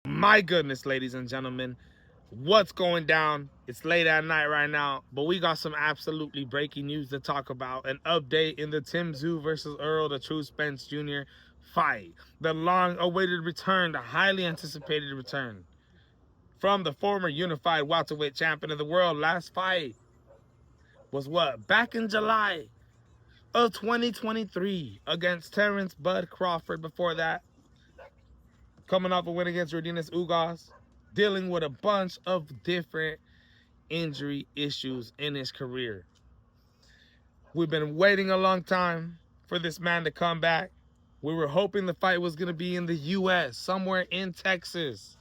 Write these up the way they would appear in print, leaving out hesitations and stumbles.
My goodness, ladies and gentlemen, what's going down? It's late at night right now, but we got some absolutely breaking news to talk about. An update in the Tszyu versus Errol Spence Jr. fight. The long-awaited return, the highly anticipated return from the former unified welterweight champion of the world. Last fight was what? Back in July of 2023 against Terrence Bud Crawford. Before that, coming off a win against Rodinas Ugas, dealing with a bunch of different injury issues in his career. We've been waiting a long time for this man to come back. We were hoping the fight was going to be in the U.S., somewhere in Texas.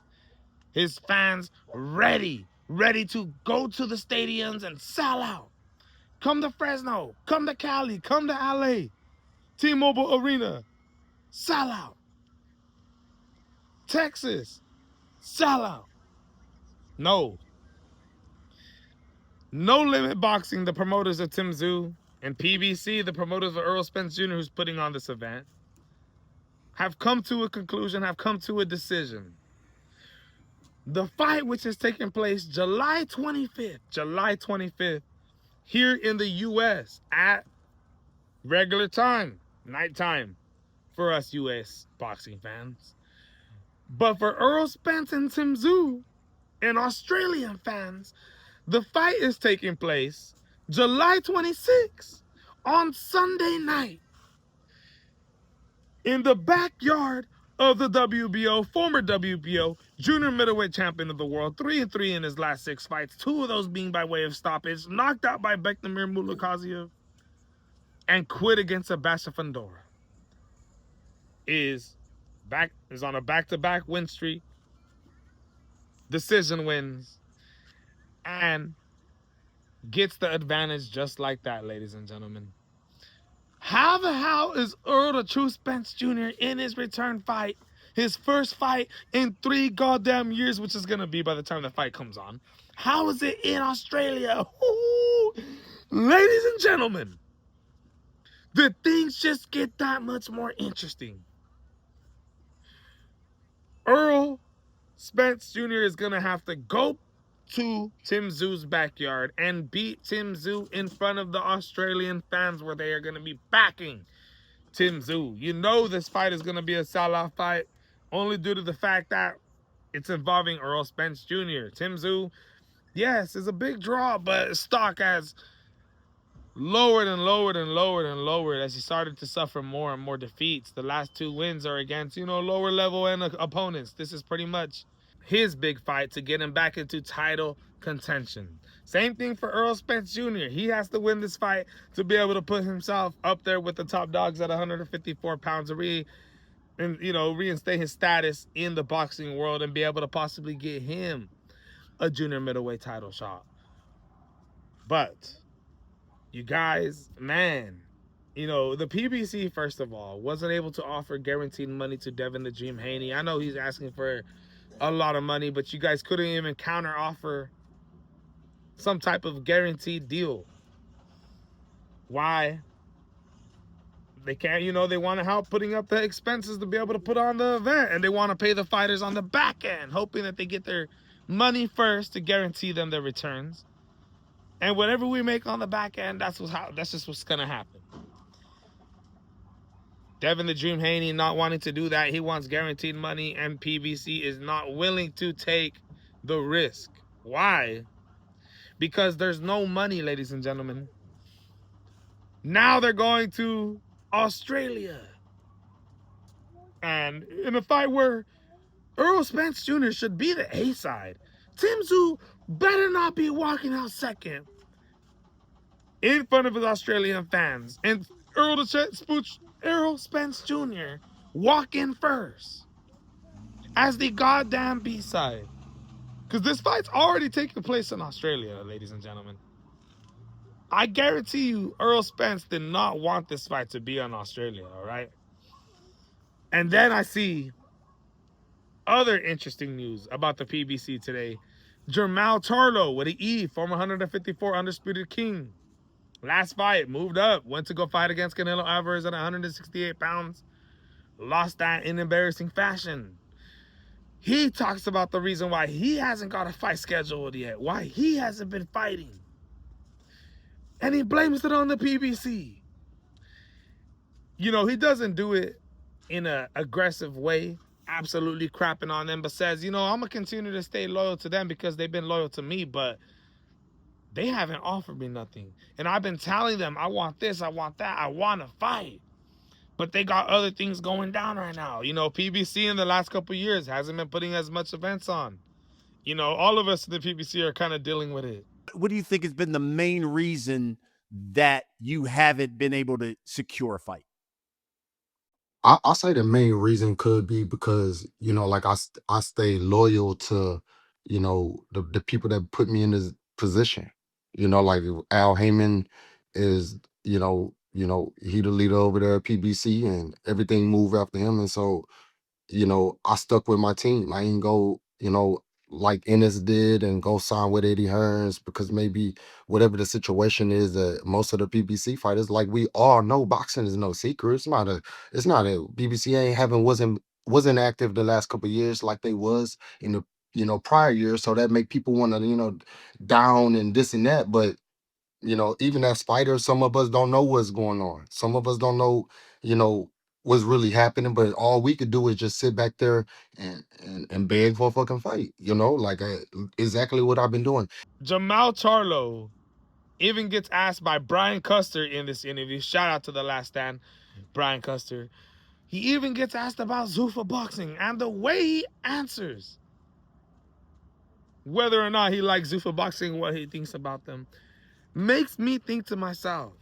His fans ready to go to the stadiums and sell out. Come to Fresno, come to Cali, come to LA. T-Mobile Arena, sell out. Texas, sell out. No. No Limit Boxing, the promoters of Tszyu, and PBC, the promoters of Errol Spence Jr., who's putting on this event, have come to a conclusion, have come to a decision. The fight, which is taking place July 25th, here in the U.S. at regular time, nighttime, for us U.S. boxing fans. But for Errol Spence and Tszyu and Australian fans, the fight is taking place July 26th on Sunday night in the backyard of the WBO, former WBO junior middleweight champion of the world, 3-3 in his last 6 fights, 2 of those being by way of stoppage, knocked out by Bektamir Mulakaziev, and quit against Sebastian Fundora. Is on a back-to-back win streak, decision wins, and gets the advantage just like that, ladies and gentlemen. How the hell is Errol Spence Jr. in his return fight, his first fight in 3 goddamn years, which is going to be by the time the fight comes on? How is it in Australia? Ooh, ladies and gentlemen, the things just get that much more interesting. Errol Spence Jr. is going to have to go to Tszyu's backyard and beat Tszyu in front of the Australian fans, where they are going to be backing Tszyu. You know this fight is going to be a sellout fight, only due to the fact that it's involving Errol Spence Jr. Tszyu, yes, is a big draw, but stock has lowered and lowered and lowered and lowered as he started to suffer more and more defeats. The last 2 wins are against, lower level opponents. This is pretty much his big fight to get him back into title contention. Same thing for Errol Spence Jr. He has to win this fight to be able to put himself up there with the top dogs at 154 pounds and reinstate his status in the boxing world and be able to possibly get him a junior middleweight title shot. But you guys, man, the PBC, first of all, wasn't able to offer guaranteed money to Devin the Dream Haney. I know he's asking for a lot of money, but you guys couldn't even counter offer some type of guaranteed deal. Why? They can't, they want to help putting up the expenses to be able to put on the event, and they want to pay the fighters on the back end, hoping that they get their money first to guarantee them their returns. And whatever we make on the back end, that's just what's gonna happen. Devin the Dream Haney not wanting to do that. He wants guaranteed money, and PBC is not willing to take the risk. Why? Because there's no money, ladies and gentlemen. Now they're going to Australia. And in a fight where Errol Spence Jr. should be the A side, Tszyu better not be walking out second in front of his Australian fans, and Errol Spence Jr. walk in first as the goddamn B-side. Because this fight's already taking place in Australia, ladies and gentlemen. I guarantee you Errol Spence did not want this fight to be in Australia, all right? And then I see other interesting news about the PBC today. Jermell Charlo with an E, former 154 Undisputed King. Last fight, moved up, went to go fight against Canelo Alvarez at 168 pounds. Lost that in embarrassing fashion. He talks about the reason why he hasn't got a fight scheduled yet, why he hasn't been fighting. And he blames it on the PBC. You know, he doesn't do it in an aggressive way, absolutely crapping on them, but says, you know, I'm going to continue to stay loyal to them because they've been loyal to me, but they haven't offered me nothing. And I've been telling them, I want this, I want that, I want to fight. But they got other things going down right now. You know, PBC in the last couple of years hasn't been putting as much events on. You know, all of us in the PBC are kind of dealing with it. What do you think has been the main reason that you haven't been able to secure a fight? I say the main reason could be because, you know, like I stay loyal to, you know, the people that put me in this position. You know, like Al Heyman is, he the leader over there at PBC and everything move after him. And so, you know, I stuck with my team. I ain't go, like Ennis did and go sign with Eddie Hearns because maybe whatever the situation is that most of the BBC fighters, like we all know, boxing is no secret. It's not a BBC ain't haven't wasn't active the last couple of years like they was in the prior years. So that make people want to, down and this and that. But even as fighters, some of us don't know what's going on. Some of us don't know, you know, what's really happening. But all we could do is just sit back there and beg for a fucking fight. Like exactly what I've been doing. Jermell Charlo even gets asked by Brian Custer in this interview. Shout out to The Last Stand, Brian Custer. He even gets asked about Zufa boxing, and the way he answers, whether or not he likes Zufa boxing, what he thinks about them, makes me think to myself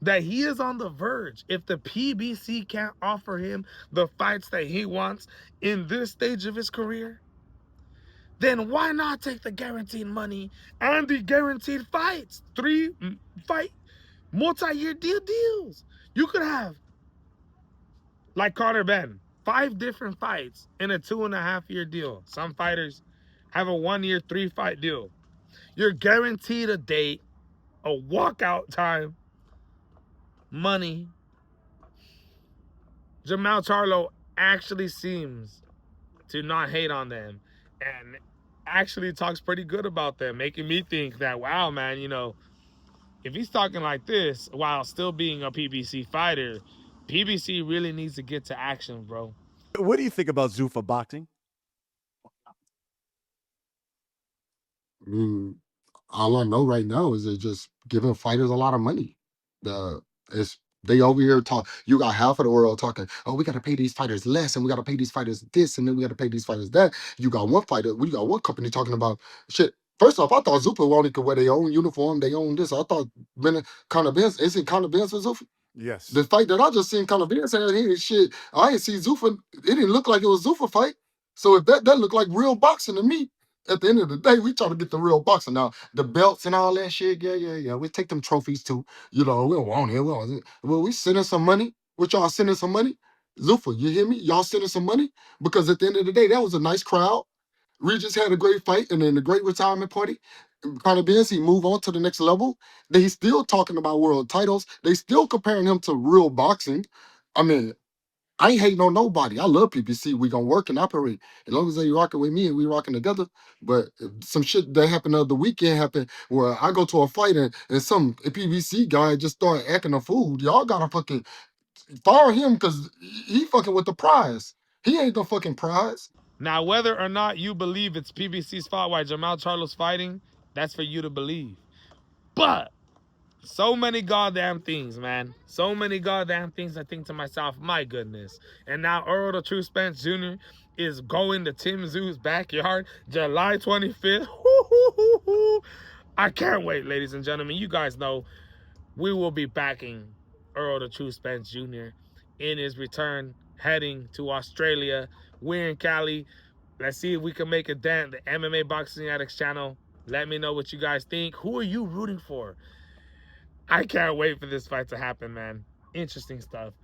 that he is on the verge. If the PBC can't offer him the fights that he wants in this stage of his career, then why not take the guaranteed money and the guaranteed fights? 3 fight multi-year deals. You could have, like Carter Ben, 5 different fights in a 2.5-year deal. Some fighters have a 1-year, 3-fight deal. You're guaranteed a date, a walkout time, money. Jermell Charlo actually seems to not hate on them and actually talks pretty good about them, making me think that, wow, man, if he's talking like this while still being a PBC fighter, PBC really needs to get to action, bro. What do you think about Zufa boxing? I mean, all I know right now is they're just giving fighters a lot of money. The it's they over here talk. You got half of the world talking. Oh, we got to pay these fighters less, and we got to pay these fighters this, and then we got to pay these fighters that. You got one fighter. We got one company talking about shit. First off, I thought Zupa only could wear their own uniform, they own this. I thought Conor Benz is it Conor Benz for Zufa? Yes. The fight that I just seen Conor Benz had here, shit. I didn't see Zufa. It didn't look like it was Zufa fight. So if that looked like real boxing to me. At the end of the day, we try to get the real boxing. Now, the belts and all that shit, yeah. We take them trophies too. We don't want it. We don't want it. Well, we sending some money. What y'all sending some money? Zufa, you hear me? Y'all sending some money? Because at the end of the day, that was a nice crowd. Regis had a great fight and then a great retirement party. Conor Benz, he move on to the next level. They still talking about world titles. They still comparing him to real boxing. I mean, I ain't hating on nobody. I love PPC. We gonna work and operate as long as they rocking with me and we rocking together. But if some shit that happened the other weekend happened where I go to a fight and some PPC guy just start acting a fool. Y'all gotta fucking fire him because he fucking with the prize. He ain't the fucking prize. Now, whether or not you believe it's PBC's fault why Jermell Charlo's fighting, that's for you to believe. But so many goddamn things, man. So many goddamn things. I think to myself, my goodness. And now Errol the True Spence Jr. is going to Tim Tszyu's backyard July 25th. I can't wait, ladies and gentlemen. You guys know we will be backing Errol the True Spence Jr. in his return, heading to Australia. We're in Cali. Let's see if we can make a dent. The MMA Boxing Addicts channel. Let me know what you guys think. Who are you rooting for? I can't wait for this fight to happen, man. Interesting stuff.